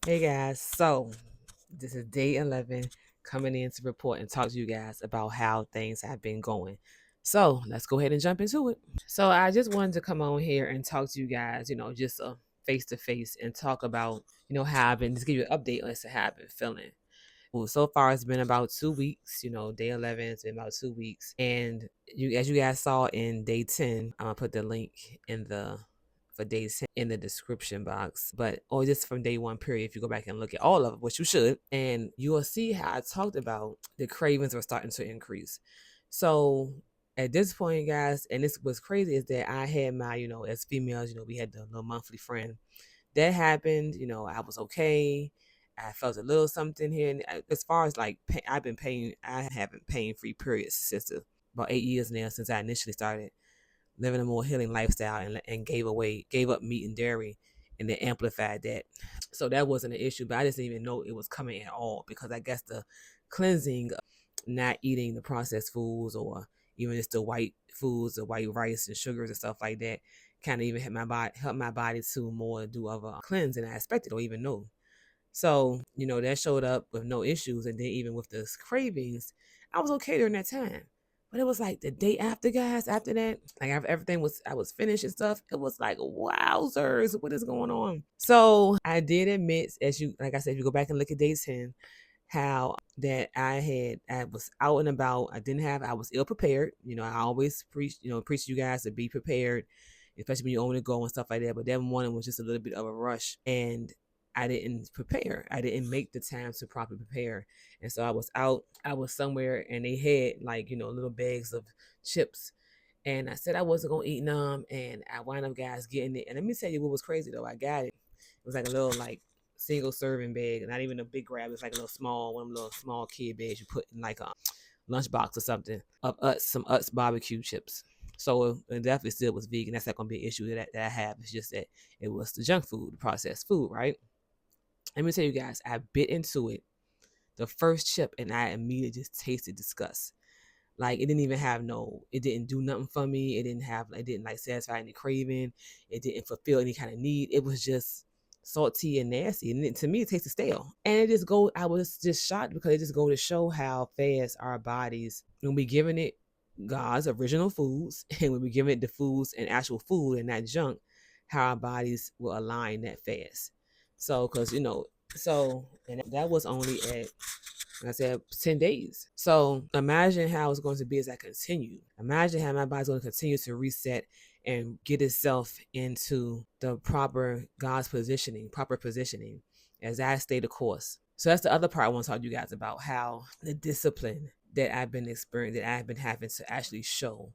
Hey guys, so this is day 11 coming in to report and talk to you guys about how things have been going. So let's go ahead and jump into it. So I just wanted to come on here and talk to you guys, just face to face and talk about, how I've been, just give you an update as to how I've been feeling. Well, so far it's been about 2 weeks, day 11, it's been about 2 weeks. And as you guys saw in day 10, I'm gonna put the link in the for day 10 in the description box, but or just from day one period, if you go back and look at all of it, which you should, and you will see how I talked about the cravings were starting to increase. So at this point, guys, and this was crazy, is that I had my, as females, we had the little monthly friend that happened. I was okay. I felt a little something here. And as far as like, I have been pain free periods since about 8 years now, since I initially started living a more healing lifestyle and gave up meat and dairy, and then amplified that. So that wasn't an issue, but I didn't even know it was coming at all, because I guess the cleansing, not eating the processed foods, or even just the white foods, the white rice and sugars and stuff like that, kind of even help my body to more do of a cleanse than I expected or even know. So, that showed up with no issues. And then even with the cravings, I was okay during that time. But it was like the day after, guys, after that, like after I was finished and stuff, it was like, wowzers, what is going on? So I did admit, like I said, if you go back and look at day 10, how that I was out and about. I was ill prepared. I always preach to you guys to be prepared, especially when you own to go and stuff like that. But that morning was just a little bit of a rush, and I didn't prepare. I didn't make the time to properly prepare. And so I was out, I was somewhere, and they had, like, little bags of chips. And I said I wasn't gonna eat none, and I wound up, guys, getting it. And let me tell you what was crazy though. I got it. It was like a little, like, single serving bag, not even a big grab. It's like a little small, one of them little small kid bags you put in like a lunchbox or something of some Utz barbecue chips. So it definitely still was vegan. That's not gonna be an issue that I have. It's just that it was the junk food, the processed food, right? Let me tell you guys, I bit into it, the first chip, and I immediately just tasted disgust. Like, it didn't even have it didn't do nothing for me. It didn't like satisfy any craving. It didn't fulfill any kind of need. It was just salty and nasty. And to me, it tasted stale. And I was just shocked, because it just go to show how fast our bodies, when we giving it God's original foods, and when we giving it the foods and actual food and not junk, how our bodies will align that fast. So, because, and that was only at, like I said, 10 days. So imagine how it's going to be as I continue. Imagine how my body's going to continue to reset and get itself into the proper positioning as I stay the course. So that's the other part I want to talk to you guys about, how the discipline that I've been experiencing, that I've been having to actually show,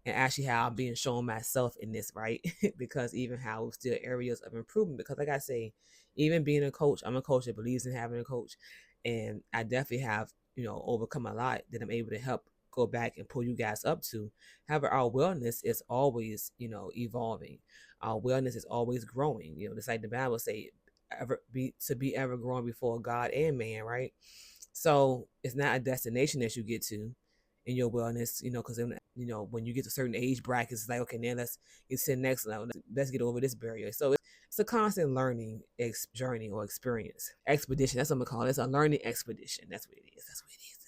and actually how I'm being shown myself in this, right? Because even how still areas of improvement. Because like I say, even being a coach, I'm a coach that believes in having a coach, and I definitely have, overcome a lot that I'm able to help go back and pull you guys up to. However, our wellness is always, evolving. Our wellness is always growing. Just like the Bible say, be ever growing before God and man, right? So it's not a destination that you get to in your wellness, because when you get to certain age brackets, it's like, okay, now let's get to the next level. Let's get over this barrier. So it's a constant learning journey or experience. Expedition, that's what I'm gonna call it. It's a learning expedition. That's what it is.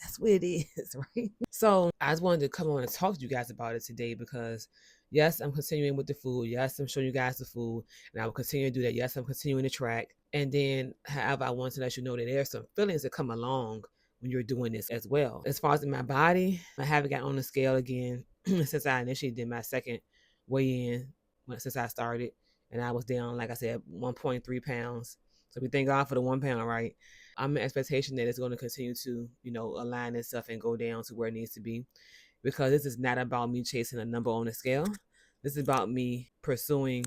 That's what it is, right? So I just wanted to come on and talk to you guys about it today, because yes, I'm continuing with the food. Yes, I'm showing you guys the food, and I will continue to do that. Yes, I'm continuing to track. And then, however, I want to let you know that there are some feelings that come along when you're doing this as well. As far as in my body, I haven't got on the scale again since I initially did my second weigh in, since I started. And I was down, like I said, 1.3 pounds. So we thank God for the 1 pound, right? I'm in expectation that it's going to continue to, align itself and go down to where it needs to be, because this is not about me chasing a number on the scale. This is about me pursuing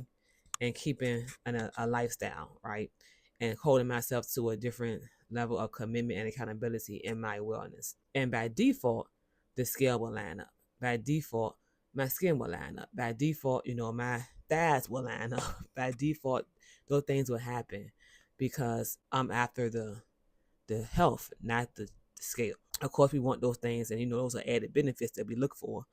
and keeping a lifestyle, right? And holding myself to a different level of commitment and accountability in my wellness. And by default, the scale will line up. By default, my skin will line up. By default, my thighs will line up. By default, those things will happen, because I'm after the health, not the scale. Of course, we want those things, and those are added benefits that we look for.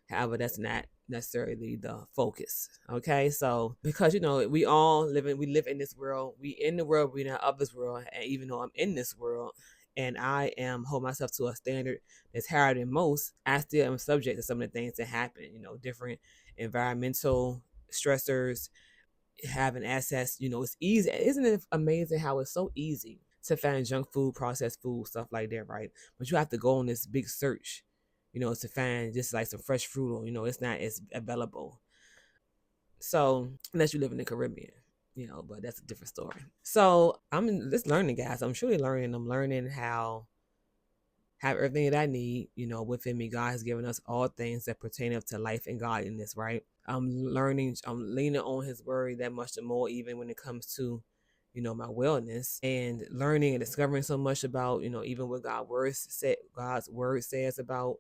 However, that's not necessarily the focus. Okay, so because we all live in this world. We in the world, we not of this world. And even though I'm in this world, and I am hold myself to a standard that's higher than most, I still am subject to some of the things that happen. Different environmental stressors, having access. It's easy. Isn't it amazing how it's so easy to find junk food, processed food, stuff like that, right? But you have to go on this big search, to find just like some fresh fruit, or it's not as available. So unless you live in the Caribbean, but that's a different story. So I'm just learning, guys. I'm truly learning. I'm learning how have everything that I need, within me. God has given us all things that pertain up to life and godliness, right? I'm learning, I'm leaning on his word that much more, even when it comes to, my wellness, and learning and discovering so much about, even what God's word says about,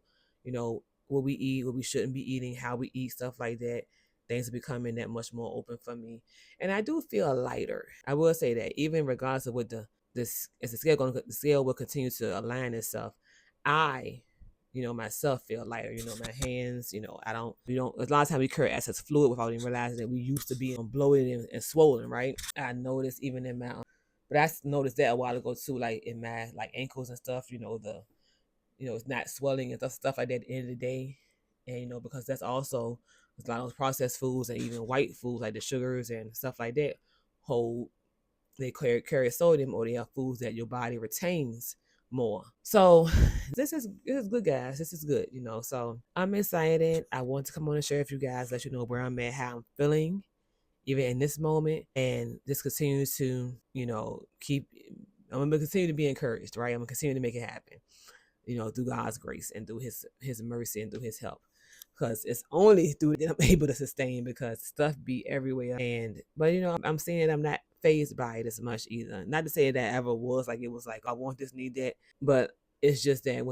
what we eat, what we shouldn't be eating, how we eat, stuff like that. Things are becoming that much more open for me. And I do feel lighter. I will say that, even regardless of what this is, the scale will continue to align itself. I, myself feel lighter. My hands, we don't, a lot of times we carry excess fluid without even realizing that we used to be bloated and swollen, right? I noticed even in my, but I noticed that a while ago too, like in my like ankles and stuff, it's not swelling and stuff like that at the end of the day. And, because that's also, a lot of those processed foods and even white foods like the sugars and stuff like that hold, they carry sodium, or they are foods that your body retains more. So this is good, guys. This is good, So I'm excited. I want to come on and share with you guys, let you know where I'm at, how I'm feeling, even in this moment, and just continue to, keep. I'm gonna continue to be encouraged, right? I'm gonna continue to make it happen, through God's grace and through His mercy and through His help. Because it's only through that I'm able to sustain, because stuff be everywhere. But I'm seeing that I'm not phased by it as much either. Not to say that ever was like, it was like I want this, need that, but it's just that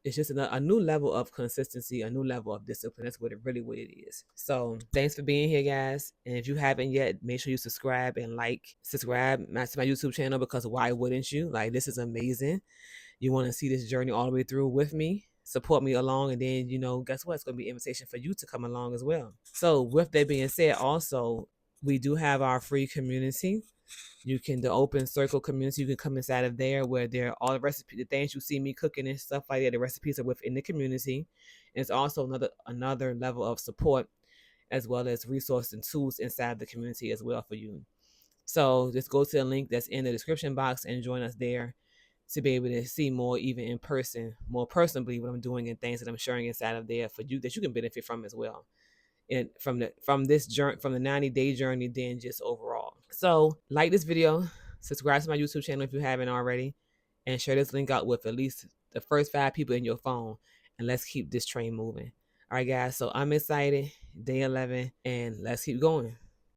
it's just a new level of consistency, a new level of discipline. That's what it is. So thanks for being here, guys. And if you haven't yet, make sure you subscribe and subscribe to my YouTube channel, because why wouldn't you? Like, this is amazing. You want to see this journey all the way through with me, support me along, and then guess what, it's going to be an invitation for you to come along as well. So with that being said, also, we do have our free community. The open circle community, you can come inside of there, where there are all the recipes, the things you see me cooking and stuff like that, the recipes are within the community. And it's also another level of support, as well as resources and tools inside the community as well for you. So just go to the link that's in the description box and join us there, to be able to see more, even in person, more personally, what I'm doing and things that I'm sharing inside of there for you, that you can benefit from as well. And from this journey, from the 90-day journey, then just overall. So like this video, subscribe to my YouTube channel if you haven't already, and share this link out with at least the first 5 people in your phone, and let's keep this train moving. All right, guys. So I'm excited. Day 11, and let's keep going.